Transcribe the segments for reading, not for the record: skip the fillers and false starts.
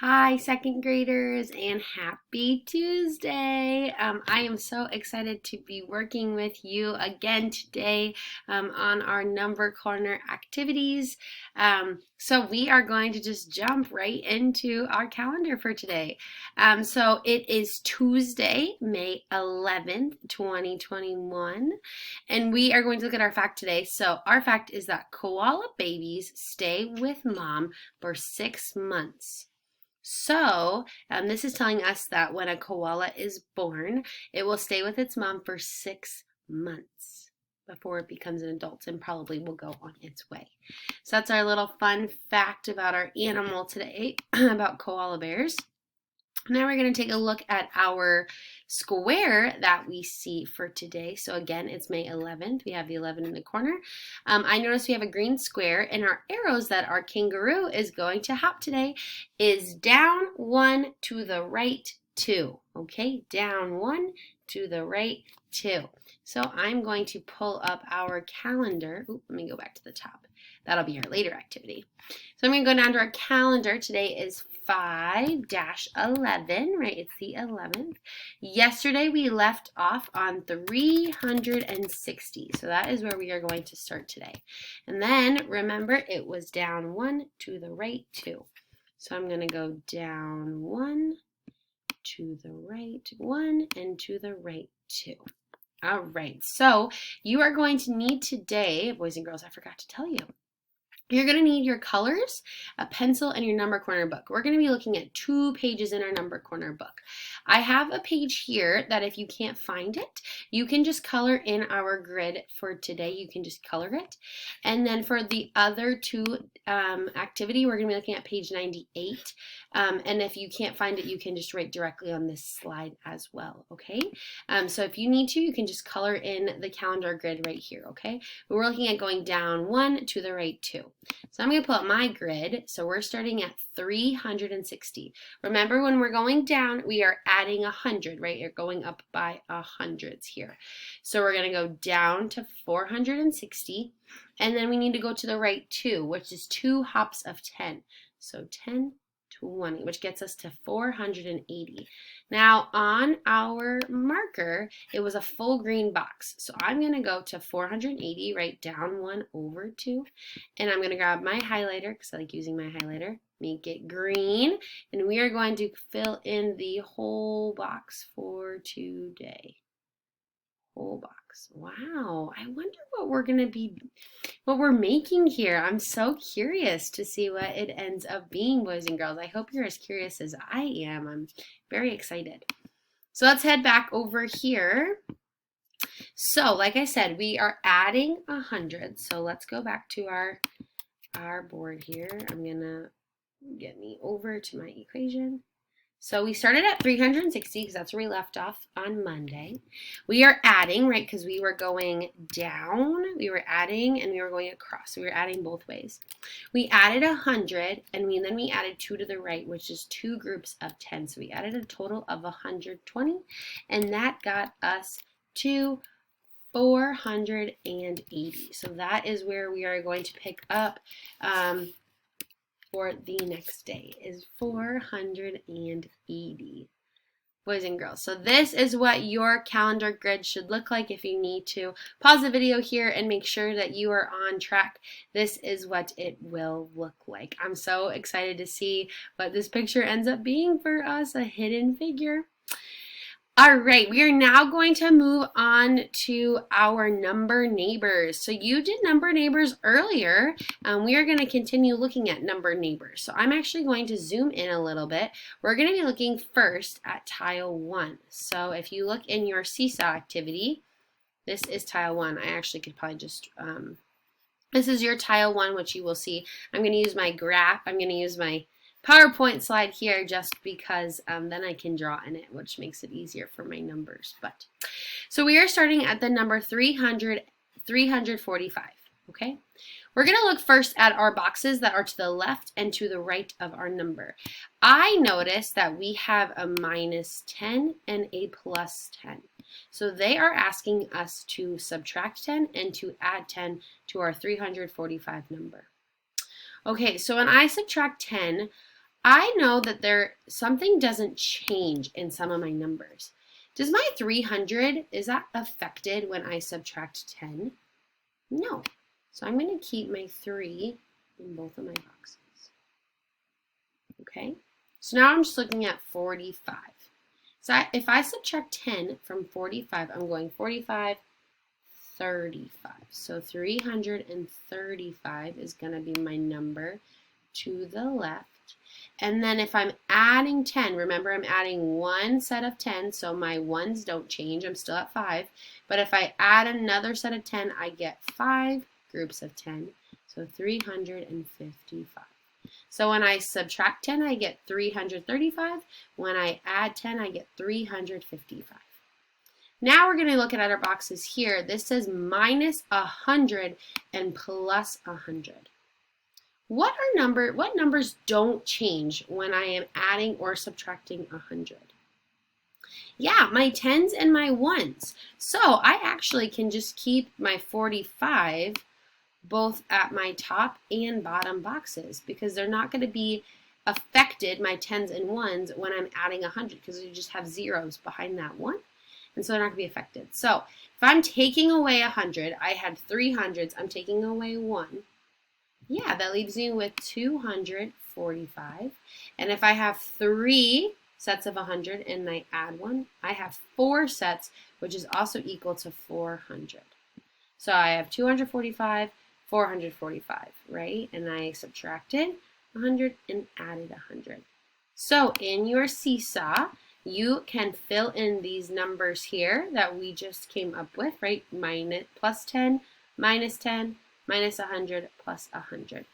Hi, second graders, and happy Tuesday. I am so excited to be working with you again today on our number corner activities. So we are going to just jump right into our calendar for today. So it is Tuesday, May 11th, 2021, and we are going to look at our fact today. So our fact is that koala babies stay with mom for 6 months. So, this is telling us that when a koala is born, it will stay with its mom for 6 months before it becomes an adult and probably will go on its way. So that's our little fun fact about our animal today, about koala bears. Now we're going to take a look at our square that we see for today. So again, it's May 11th. We have the 11 in the corner. I notice we have a green square, and our arrows that our kangaroo is going to hop today is down 1 to the right 2. Okay, down 1 to the right 2. So I'm going to pull up our calendar. Ooh, let me go back to the top. That'll be our later activity. So I'm going to go down to our calendar. Today is 5-11, right? It's the 11th. Yesterday we left off on 360. So that is where we are going to start today. And then remember, it was down 1 to the right 2. So I'm going to go down 1 to the right 1 and to the right 2. All right. So you are going to need today, boys and girls, I forgot to tell you. You're going to need your colors, a pencil, and your number corner book. We're going to be looking at 2 pages in our number corner book. I have a page here that if you can't find it, you can just color in our grid for today. You can just color it. And then for the other 2 activity, we're going to be looking at page 98. And if you can't find it, you can just write directly on this slide as well, okay? So if you need to, you can just color in the calendar grid right here, okay? But we're looking at going down 1 to the right 2. So I'm going to pull up my grid. So we're starting at 360. Remember, when we're going down, we are adding 100, right? You're going up by hundreds here. So we're going to go down to 460. And then we need to go to the right 2, which is 2 hops of 10. So 10, 20, which gets us to 480. Now on our marker, it was a full green box. So I'm going to go to 480, write down 1 over 2, and I'm going to grab my highlighter because I like using my highlighter, make it green, and we are going to fill in the whole box for today. Whole box. Wow, I wonder what we're making here. I'm so curious to see what it ends up being, boys and girls. I hope you're as curious as I am. I'm very excited. So let's head back over here. So like I said, we are adding 100. So let's go back to our board here. I'm gonna get me over to my equation. So we started at 360 because that's where we left off on Monday. We are adding, right, because we were going down, we were adding, and we were going across. So we were adding both ways. We added 100, and then we added 2 to the right, which is 2 groups of 10. So we added a total of 120, and that got us to 480. So that is where we are going to pick up for the next day, is 480, boys and girls. So this is what your calendar grid should look like. If you need to pause the video here and make sure that you are on track, this is what it will look like. I'm so excited to see what this picture ends up being for us, a hidden figure. All right, we are now going to move on to our number neighbors. So you did number neighbors earlier. We are going to continue looking at number neighbors. So I'm actually going to zoom in a little bit. We're going to be looking first at tile 1. So if you look in your seesaw activity, this is tile 1. I actually could probably just, this is your tile 1, which you will see. I'm going to use my graph. I'm going to use my PowerPoint slide here just because then I can draw in it, which makes it easier for my numbers. So we are starting at the number 345, okay? We're going to look first at our boxes that are to the left and to the right of our number. I notice that we have a -10 and a +10. So they are asking us to subtract 10 and to add 10 to our 345 number. Okay, so when I subtract 10, I know that something doesn't change in some of my numbers. Does my 300, is that affected when I subtract 10? No. So I'm going to keep my 3 in both of my boxes. Okay? So now I'm just looking at 45. So if I subtract 10 from 45, I'm going 45, 35. So 335 is going to be my number to the left. And then if I'm adding 10, remember I'm adding one set of 10, so my ones don't change. I'm still at 5. But if I add another set of 10, I get 5 groups of 10. So 355. So when I subtract 10, I get 335. When I add 10, I get 355. Now we're going to look at our boxes here. This says minus 100 and plus 100. What numbers don't change when I am adding or subtracting 100? Yeah, my 10s and my 1s. So I actually can just keep my 45 both at my top and bottom boxes because they're not going to be affected, my 10s and 1s, when I'm adding 100 because you just have zeros behind that one. And so they're not going to be affected. So if I'm taking away 100, I had 300s, I'm taking away 1. Yeah, that leaves me with 245. And if I have 3 sets of 100 and I add 1, I have 4 sets, which is also equal to 400. So I have 245, 445, right? And I subtracted 100 and added 100. So in your seesaw, you can fill in these numbers here that we just came up with, right? Plus 10, minus 10, minus 100, plus 100.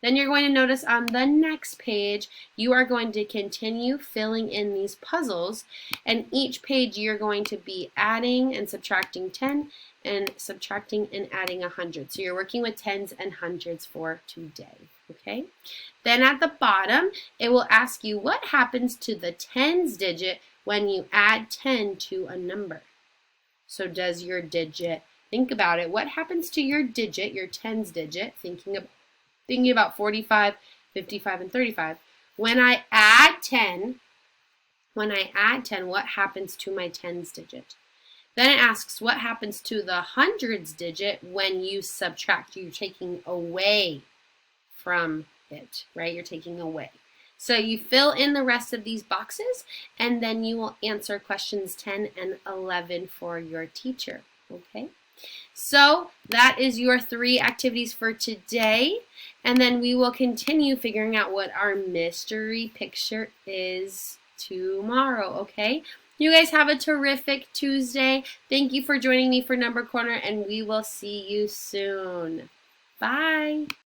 Then you're going to notice on the next page, you are going to continue filling in these puzzles, and each page you're going to be adding and subtracting 10 and subtracting and adding 100. So you're working with 10s and 100s for today, okay? Then at the bottom, it will ask you what happens to the tens digit when you add 10 to a number. So does your digit, think about it, what happens to your digit, your tens digit, thinking about 45, 55, and 35. When I add 10, what happens to my tens digit? Then it asks what happens to the hundreds digit when you subtract. You're taking away from it, right? You're taking away. So you fill in the rest of these boxes, and then you will answer questions 10 and 11 for your teacher, okay? So that is your 3 activities for today, and then we will continue figuring out what our mystery picture is tomorrow, okay? You guys have a terrific Tuesday. Thank you for joining me for Number Corner, and we will see you soon. Bye.